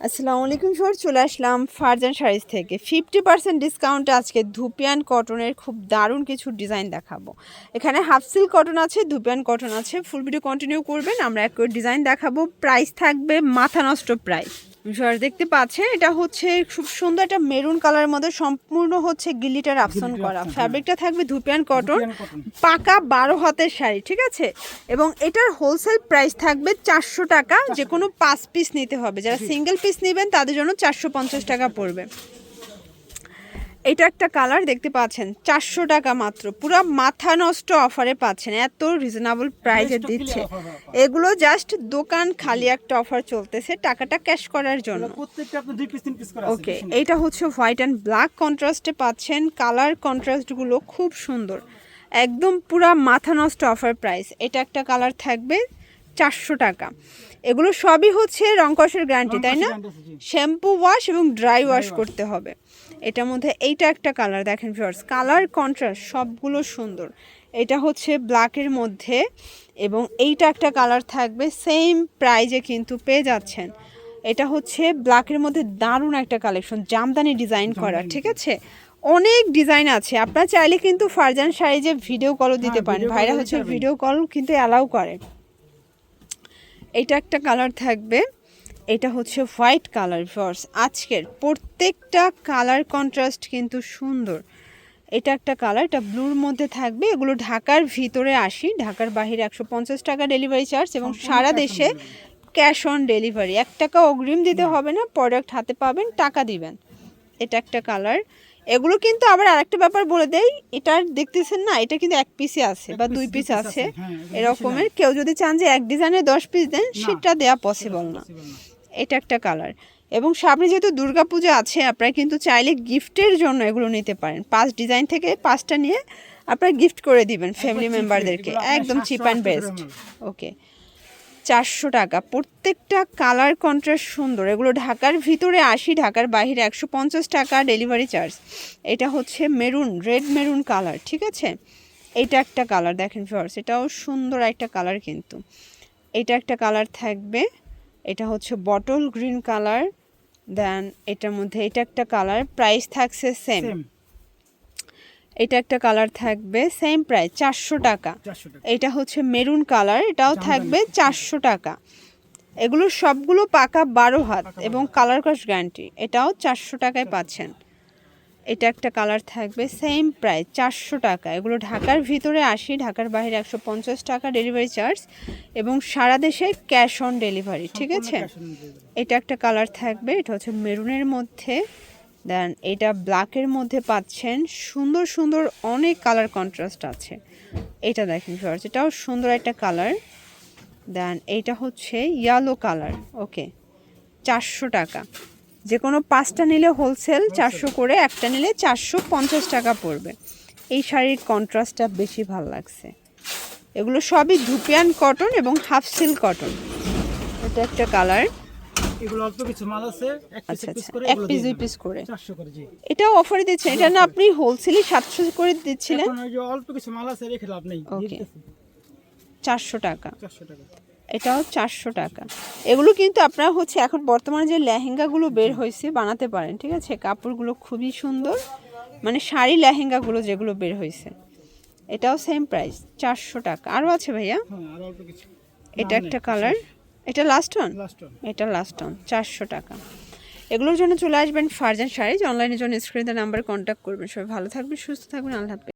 আসসালামু আলাইকুম স্যার, চলে আসলাম ফারজান শাড়িজ থেকে 50% ডিসকাউন্টে আজকে ধুপিয়ান কটনের খুব দারুণ কিছু ডিজাইন দেখাবো। এখানে হাফ সিল্ক কটন আছে, ধুপিয়ান কটন আছে। ফুল ভিডিও কন্টিনিউ করবেন, আমরা এক করে ডিজাইন দেখাবো। প্রাইস থাকবে মাথা নষ্ট প্রাইস। স্যার দেখতে পাচ্ছেন এটা হচ্ছে খুব সুন্দর একটা মেরুন কালারের মধ্যে সম্পূর্ণ হচ্ছে গিলিটার আপসন করা। ফ্যাব্রিকটা থাকবে ধুপিয়ান কটন, পাকা 12 হাতের শাড়ি, ঠিক আছে। এবং এটার হোলসেল প্রাইস থাকবে 400 টাকা। যে কোনো 5 পিস নিতে হবে, যারা সিঙ্গেল পিস নেবেন তাদের জন্য 450 টাকা পড়বে। এটা একটা কালার দেখতে পাচ্ছেন 400 টাকা মাত্র, পুরো মাথা নষ্ট অফারে পাচ্ছেন, এত রিজনেবল প্রাইসে দিচ্ছে। এগুলো জাস্ট দোকান খালি একটা অফার চলতেছে টাকাটা ক্যাশ করার জন্য। ওকে, এইটা হচ্ছে হোয়াইট অ্যান্ড ব্ল্যাক কন্ট্রাস্টে পাচ্ছেন। কালার কন্ট্রাস্টগুলো খুব সুন্দর, একদম পুরা মাথা নষ্ট অফার প্রাইস। এটা একটা কালার থাকবে 400 টাকা। এগুলো সবই হচ্ছে রং কষের গ্যারান্টি, তাই না? শ্যাম্পু ওয়াশ এবং ড্রাই ওয়াশ করতে হবে। এটার মধ্যে এইটা একটা কালার দেখেন ভিউয়ার্স, কালার কন্ট্রাস্ট সবগুলো সুন্দর। এটা হচ্ছে ব্ল্যাকের মধ্যে, এবং এইটা একটা কালার থাকবে সেম প্রাইজে কিন্তু পেয়ে যাচ্ছেন। এটা হচ্ছে ব্ল্যাকের মধ্যে দারুণ একটা কালেকশন, জামদানি ডিজাইন করা, ঠিক আছে। অনেক ডিজাইন আছে, আপনারা চাইলে কিন্তু ফারজান শাড়িজে ভিডিও কলও দিতে পারেন। ভাইরা হচ্ছে ভিডিও কল কিন্তু অ্যালাউ করে। এটা একটা কালার থাকবে, এটা হচ্ছে হোয়াইট কালার। ভিউয়ার্স আজকের প্রত্যেকটা কালার কন্ট্রাস্ট কিন্তু সুন্দর। এটা একটা কালার, এটা ব্লুর মধ্যে থাকবে। এগুলো ঢাকার ভিতরে 80, ঢাকার বাহিরে 150 টাকা ডেলিভারি চার্জ, এবং সারা দেশে ক্যাশ অন ডেলিভারি। 1 টাকা অগ্রিম দিতে হবে না, প্রোডাক্ট হাতে পাবেন, টাকা দিবেন। এটা একটা কালার। এগুলো কিন্তু আবার আরেকটা ব্যাপার বলে দেই, এটা দেখতেছেন না, এটা কিন্তু 1 পিসে আছে বা 2 পিস আছে এরকমের। কেউ যদি চান যে এক ডিজাইনে 10 পিস দেন, সেটা দেয়া পসিবল না। এটা একটা কালার। এবং সামনে যেহেতু দুর্গাপূজা আছে, আপনারা কিন্তু চাইলে গিফটের জন্য এগুলো নিতে পারেন। 5 ডিজাইন থেকে 5টা নিয়ে আপনারা গিফট করে দিবেন ফ্যামিলি মেম্বারদেরকে, একদম চিপ অ্যান্ড বেস্ট। ওকে, 400 টাকা। প্রত্যেকটা কালার কন্ট্রাস্ট সুন্দর। এগুলো ঢাকার ভিতরে 80, ঢাকার বাইরে 150 টাকা ডেলিভারি চার্জ। এটা হচ্ছে মেরুন, রেড মেরুন কালার, ঠিক আছে। এটা একটা কালার দেখেন ভিউয়ার্স, এটাও সুন্দর একটা কালার কিন্তু। এটা একটা কালার থাকবে, এটা হচ্ছে বটল গ্রিন কালার। দেন এটার মধ্যে এটা একটা কালার, প্রাইস থাকছে সেম। এটা একটা কালার থাকবে সেম প্রাইস 400 টাকা। এটা হচ্ছে মেরুন কালার, এটাও থাকবে 400 টাকা। এগুলো সবগুলো পাকা 12 হাত এবং কালার কস গ্যারান্টি। এটাও 400 টাকায় পাচ্ছেন। এটা একটা কালার থাকবে সেম প্রাইস 400 টাকা। এগুলো ঢাকার ভিতরে 80, ঢাকার বাইরে 150 টাকা ডেলিভারি চার্জ, এবং সারা দেশে ক্যাশ অন ডেলিভারি, ঠিক আছে। এটা একটা কালার থাকবে, এটা হচ্ছে মেরুনের মধ্যে। দেন এটা ব্ল্যাকের মধ্যে পাচ্ছেন। সুন্দর সুন্দর অনেক কালার কন্ট্রাস্ট আছে। এটা দেখেন ভিউয়ার্স, এটাও সুন্দর একটা কালার। দেন এইটা হচ্ছে ইয়েলো কালার। ওকে, 400 টাকা। যে কোনো 5টা নিলে হোলসেল 400 করে, একটা নিলে 450 টাকা পড়বে। এই শাড়ির কন্ট্রাস্টটা বেশি ভালো লাগছে। এগুলো সবই ধুপিয়ান কটন এবং হাফ সিল্ক কটন। এটা একটা কালার। এগুলো অল্প কিছু মাল আছে, এক পিস করে, এক পিস 2 পিস করে 400 করে। জি, এটাও অফারে দিচ্ছেন? এটা না আপনি হোলসেলই 700 করে দিচ্ছিলেন? এখন ওই যে অল্প কিছু মাল আছে, রেখে লাভ নেই। ওকে, 400 টাকা। 400 টাকা। এটাও 400 টাকা। এগুলো কিন্তু আপনারা হচ্ছে এখন বর্তমানে যে লেহেঙ্গাগুলো বের হয়েছে বানাতে পারেন, ঠিক আছে। কাপড়গুলো খুবই সুন্দর, মানে শাড়ি লেহেঙ্গাগুলো যেগুলো বের হয়েছে। এটাও সেম প্রাইস 400 টাকা। আরও আছে ভাইয়া? হ্যাঁ, আর অল্প কিছু। এটা একটা কালার, এটা লাস্ট অন, এটা লাস্ট অন, 400 টাকা। এগুলোর জন্য চলে আসবেন ফারজান শাড়িজ। অনলাইনের জন্য স্ক্রিনে নাম্বার কন্ট্যাক্ট করবেন। সবাই ভালো থাকবেন, সুস্থ থাকবেন, আল্লাহ হাফেজ।